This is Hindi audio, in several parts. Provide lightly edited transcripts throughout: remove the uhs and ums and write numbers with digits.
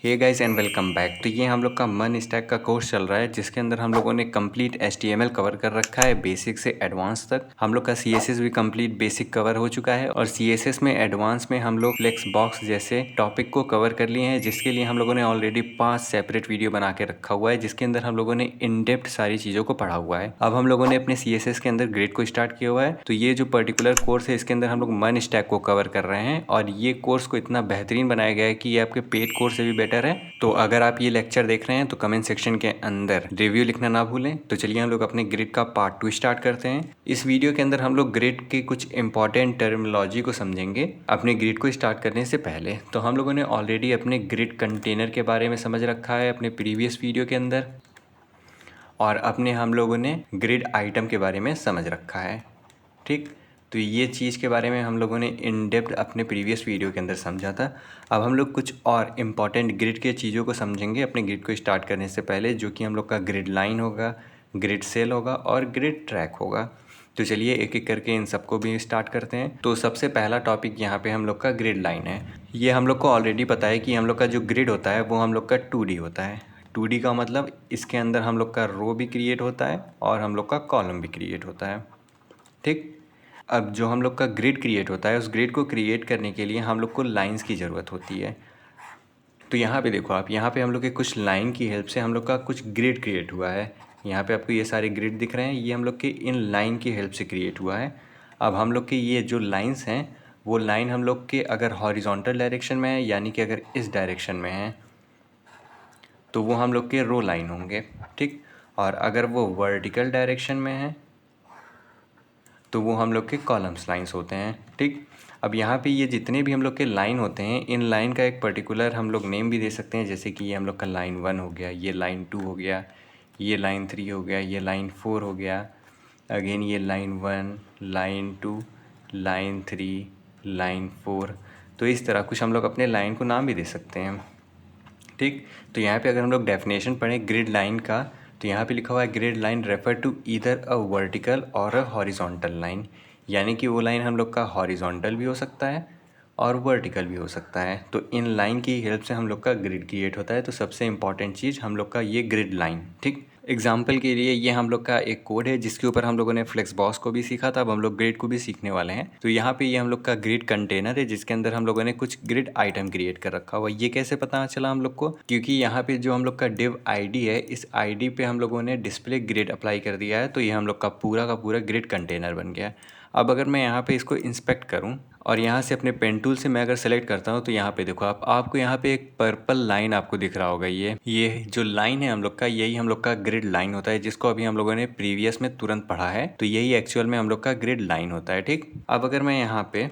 Hey guys and welcome back. तो ये हम लोग का मन स्टैक का कोर्स चल रहा है जिसके अंदर हम लोगों ने कंप्लीट HTML कवर कर रखा है बेसिक से एडवांस तक। हम लोग का CSS भी कंप्लीट बेसिक कवर हो चुका है और CSS में एडवांस में हम लोग फ्लेक्स बॉक्स जैसे टॉपिक को कवर कर लिए हैं, जिसके लिए हम लोगों ने ऑलरेडी 5 सेपरेट वीडियो बना के रखा हुआ है जिसके अंदर हम लोगों ने इन डेप्थ सारी चीज़ों को पढ़ा हुआ है। अब हम लोगों ने अपने CSS के अंदर ग्रिड को स्टार्ट किया हुआ है। तो ये जो पर्टिकुलर कोर्स है इसके अंदर हम लोग मन स्टैक को कवर कर रहे हैं और ये कोर्स को इतना बेहतरीन बनाया गया है कि ये आपके पेड कोर्स से भी बेटर है। तो अगर आप ये लेक्चर देख रहे हैं तो कमेंट सेक्शन के अंदर रिव्यू लिखना ना भूलें। तो चलिए हम लोग अपने ग्रिड का पार्ट 2 स्टार्ट करते हैं। इस वीडियो के अंदर हम लोग ग्रिड के कुछ इंपॉर्टेंट टर्मिनोलॉजी को समझेंगे अपने ग्रिड को स्टार्ट करने से पहले। तो हम लोगों ने ऑलरेडी अपने ग्रिड कंटेनर के बारे में समझ रखा है अपने प्रीवियस वीडियो के अंदर, और अपने हम लोगों ने ग्रिड आइटम के बारे में समझ रखा है। ठीक, तो ये चीज़ के बारे में हम लोगों ने इन डेप्थ अपने प्रीवियस वीडियो के अंदर समझा था। अब हम लोग कुछ और इम्पॉर्टेंट ग्रिड के चीज़ों को समझेंगे अपने ग्रिड को स्टार्ट करने से पहले, जो कि हम लोग का ग्रिड लाइन होगा, ग्रिड सेल होगा और ग्रिड ट्रैक होगा। तो चलिए एक एक करके इन सबको भी स्टार्ट करते हैं। तो सबसे पहला टॉपिक यहाँ पे हम लोग का ग्रिड लाइन है। ये हम लोग को ऑलरेडी पता है कि हम लोग का जो ग्रिड होता है वो हम लोग का 2D होता है। 2D का मतलब इसके अंदर हम लोग का रो भी क्रिएट होता है और हम लोग का कॉलम भी क्रिएट होता है। ठीक, अब जो हम लोग का ग्रिड क्रिएट होता है उस ग्रिड को क्रिएट करने के लिए हम लोग को लाइंस की ज़रूरत होती है। तो यहाँ पे देखो आप, यहाँ पे हम लोग के कुछ लाइन की हेल्प से हम लोग का कुछ ग्रिड क्रिएट हुआ है। यहाँ पे आपको ये सारे ग्रिड दिख रहे हैं, ये हम लोग के इन लाइन की हेल्प से क्रिएट हुआ है। अब हम लोग के ये जो लाइंस हैं वो लाइन हम लोग के अगर हॉरिजॉन्टल डायरेक्शन में है, यानी कि अगर इस डायरेक्शन में है तो वो हम लोग के रो लाइन होंगे। ठीक, और अगर वो वर्टिकल डायरेक्शन में है तो वो हम लोग के कॉलम्स लाइंस होते हैं। ठीक, अब यहाँ पे ये जितने भी हम लोग के लाइन होते हैं, इन लाइन का एक पर्टिकुलर हम लोग नेम भी दे सकते हैं, जैसे कि ये हम लोग का लाइन 1 हो गया, ये लाइन 2 हो गया, ये लाइन 3 हो गया, ये लाइन 4 हो गया, अगेन ये लाइन 1, लाइन 2, लाइन 3, लाइन 4। तो इस तरह कुछ हम लोग अपने लाइन को नाम भी दे सकते हैं। ठीक, तो यहाँ पे अगर हम लोग डेफिनेशन पढ़ें ग्रिड लाइन का, तो यहाँ पे लिखा हुआ है grid line refer to either a vertical or a horizontal line, यानी कि वो लाइन हम लोग का हॉरिजॉन्टल भी हो सकता है और वर्टिकल भी हो सकता है। तो इन लाइन की हेल्प से हम लोग का ग्रिड क्रिएट होता है। तो सबसे इंपॉर्टेंट चीज़ हम लोग का ये ग्रिड लाइन। ठीक, एग्जाम्पल के लिए ये हम लोग का एक कोड है जिसके ऊपर हम लोगों ने फ्लेक्स बॉक्स को भी सीखा था, अब हम लोग ग्रिड को भी सीखने वाले हैं। तो यहाँ पे ये हम लोग का ग्रिड कंटेनर है जिसके अंदर हम लोगों ने कुछ ग्रिड आइटम क्रिएट कर रखा हुआ है। ये कैसे पता चला हम लोग को? क्योंकि यहाँ पे जो हम लोग का डिव आईडी है, इस आईडी पे हम लोगों ने डिस्प्ले ग्रिड अप्लाई कर दिया है, तो ये हम लोग का पूरा ग्रिड कंटेनर बन गया। अब अगर मैं यहाँ पे इसको इंस्पेक्ट करूँ और यहाँ से अपने पेन टूल से मैं अगर सेलेक्ट करता हूँ, तो यहाँ पे देखो आपको यहाँ पे एक पर्पल लाइन आपको दिख रहा होगा। ये जो लाइन है हम लोग का, यही हम लोग का ग्रिड लाइन होता है, जिसको अभी हम लोगों ने प्रीवियस में तुरंत पढ़ा है। तो यही एक्चुअल में हम लोग का ग्रिड लाइन होता है। ठीक, अब अगर मैं यहाँ पे,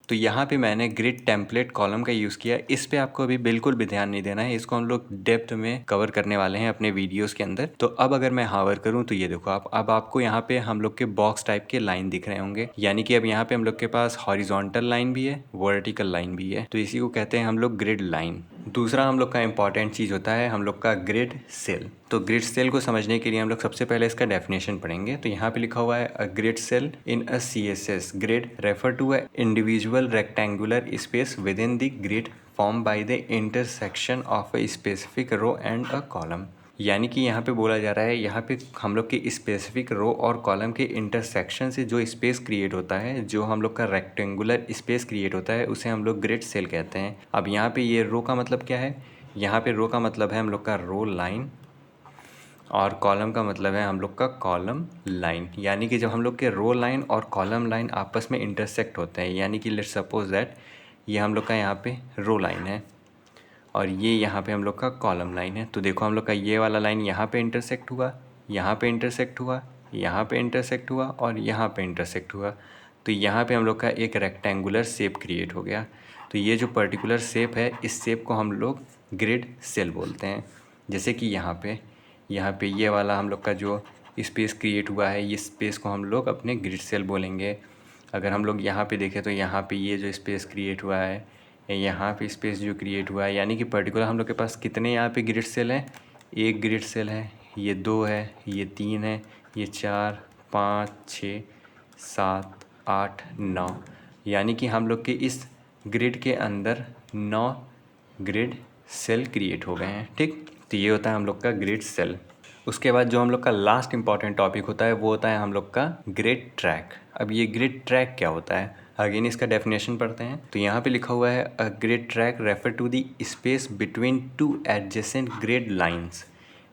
तो यहाँ पे मैंने ग्रिड टेम्पलेट कॉलम का यूज़ किया। इस पे आपको अभी बिल्कुल भी ध्यान नहीं देना है, इसको हम लोग डेप्थ में कवर करने वाले हैं अपने वीडियोस के अंदर। तो अब अगर मैं हावर करूँ तो ये देखो आप, अब आपको यहाँ पे हम लोग के बॉक्स टाइप के लाइन दिख रहे होंगे, यानी कि अब यहाँ पे हम लोग के पास हॉरिजॉन्टल लाइन भी है, वर्टिकल लाइन भी है। तो इसी को कहते हैं हम लोग ग्रिड लाइन। दूसरा हम लोग का इंपॉर्टेंट चीज़ होता है हम लोग का ग्रिड सेल। तो ग्रिड सेल को समझने के लिए हम लोग सबसे पहले इसका डेफिनेशन पढ़ेंगे। तो यहाँ पे लिखा हुआ है a grid cell in a CSS grid refer to a individual rectangular space within the grid form by the intersection of a specific row and a column. यानी कि यहाँ पे बोला जा रहा है, यहाँ पे हम लोग के स्पेसिफिक रो और कॉलम के इंटरसेक्शन से जो स्पेस क्रिएट होता है, जो हम लोग का रेक्टेंगुलर स्पेस क्रिएट होता है, उसे हम लोग ग्रिड सेल कहते हैं। अब यहाँ पे ये रो का मतलब क्या है? यहाँ पे रो का मतलब है हम लोग का रो लाइन, और कॉलम का मतलब है हम लोग का कॉलम लाइन। यानी कि जब हम लोग के रो लाइन और कॉलम लाइन आपस में इंटरसेक्ट होते हैं, यानी कि लेट्स सपोज दैट ये हम लोग का यहाँ पे रो लाइन है और ये यहाँ पे हम लोग का कॉलम लाइन है। तो देखो हम लोग का ये वाला लाइन यहाँ पे इंटरसेक्ट हुआ, यहाँ पे इंटरसेक्ट हुआ, यहाँ पे इंटरसेक्ट हुआ और यहाँ पे इंटरसेक्ट हुआ। तो यहाँ पे हम लोग का एक रेक्टेंगुलर शेप क्रिएट हो गया। तो ये जो पर्टिकुलर शेप है, इस शेप को हम लोग ग्रिड सेल बोलते हैं। जैसे कि यहाँ पे ये वाला हम लोग का जो स्पेस क्रिएट हुआ है, ये स्पेस को हम लोग अपने ग्रिड सेल बोलेंगे। अगर हम लोग यहाँ पे देखें तो यहाँ पे ये जो स्पेस क्रिएट हुआ है, यहाँ पे स्पेस जो क्रिएट हुआ है, यानी कि पर्टिकुलर हम लोग के पास कितने यहाँ पे ग्रिड सेल हैं? एक ग्रिड सेल है, ये 2 है, ये 3 है, ये 4, 5, 6, 7, 8, 9। यानी कि हम लोग के इस ग्रिड के अंदर 9 ग्रिड सेल क्रिएट हो गए हैं। ठीक, तो ये होता है हम लोग का ग्रिड सेल। उसके बाद जो हम लोग का लास्ट इंपॉर्टेंट टॉपिक होता है वो होता है हम लोग का ग्रिड ट्रैक। अब ये ग्रिड ट्रैक क्या होता है, अगेन इसका डेफिनेशन पढ़ते हैं। तो यहाँ पे लिखा हुआ है a grid track refer to the space between two adjacent grid lines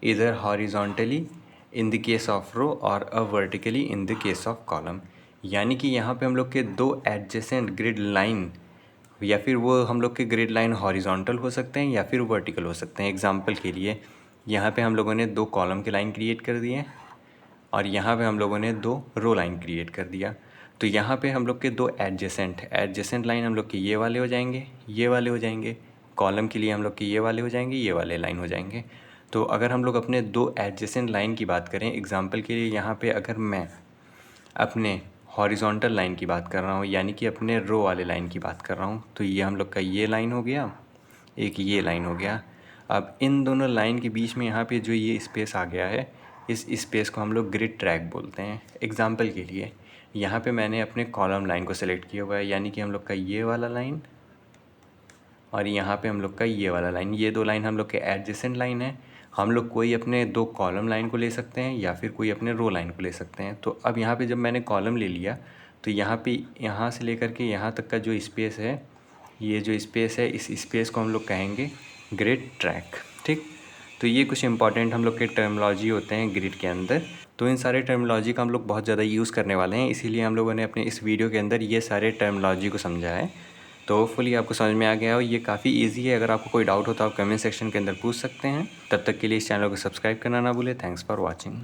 इधर horizontally in the case of row और uh vertically in the case of column. यानी कि यहाँ पे हम लोग के दो एडजेसेंट ग्रिड लाइन या फिर वो हम लोग के ग्रिड लाइन हॉरिजॉन्टल हो सकते हैं या फिर वर्टिकल हो सकते हैं। एग्जांपल के लिए यहाँ पे हम लोगों ने 2 कॉलम के लाइन क्रिएट कर दिए और यहाँ पे हम लोगों ने 2 रो लाइन क्रिएट कर दिया। तो यहाँ पे हम लोग के 2 एडजेसेंट लाइन हम लोग के ये वाले हो जाएंगे, ये वाले हो जाएंगे। कॉलम के लिए हम लोग के ये वाले हो जाएंगे, ये वाले लाइन हो जाएंगे। तो अगर हम लोग अपने 2 एडजेसेंट लाइन की बात करें, एग्जाम्पल के लिए यहाँ पे अगर मैं अपने हॉरिजॉन्टल लाइन की बात कर रहा हूँ यानी कि अपने रो वाले लाइन की बात कर रहा हूँ, तो ये हम लोग का ये लाइन हो गया, एक ये लाइन हो गया। अब इन दोनों लाइन के बीच में यहाँ पे जो ये स्पेस आ गया है, इस स्पेस को हम लोग ग्रिड ट्रैक बोलते हैं। एग्जांपल के लिए यहाँ पे मैंने अपने कॉलम लाइन को सेलेक्ट किया हुआ है यानी कि हम लोग का ये वाला लाइन और यहाँ पे हम लोग का ये वाला लाइन, ये 2 लाइन हम लोग के एडजेसेंट लाइन है। हम लोग कोई अपने 2 कॉलम लाइन को ले सकते हैं या फिर कोई अपने रो लाइन को ले सकते हैं। तो अब यहाँ पे जब मैंने कॉलम ले लिया तो यहाँ पे यहाँ से लेकर के यहाँ तक का जो स्पेस है, ये जो स्पेस है, इस स्पेस को हम लोग कहेंगे ग्रिड ट्रैक। ठीक, तो ये कुछ इंपॉर्टेंट हम लोग के टर्मिनोलॉजी होते हैं ग्रिड के अंदर। तो इन सारे टर्मिनोलॉजी का हम लोग बहुत ज़्यादा यूज़ करने वाले हैं, इसीलिए हम लोगों ने अपने इस वीडियो के अंदर ये सारे टर्मिनोलॉजी को समझा है। तो होपफुली आपको समझ में आ गया हो। ये काफ़ी इजी है, अगर आपको कोई डाउट हो तो आप कमेंट सेक्शन के अंदर पूछ सकते हैं। तब तक के लिए इस चैनल को सब्सक्राइब करना ना भूलें। Thanks for watching.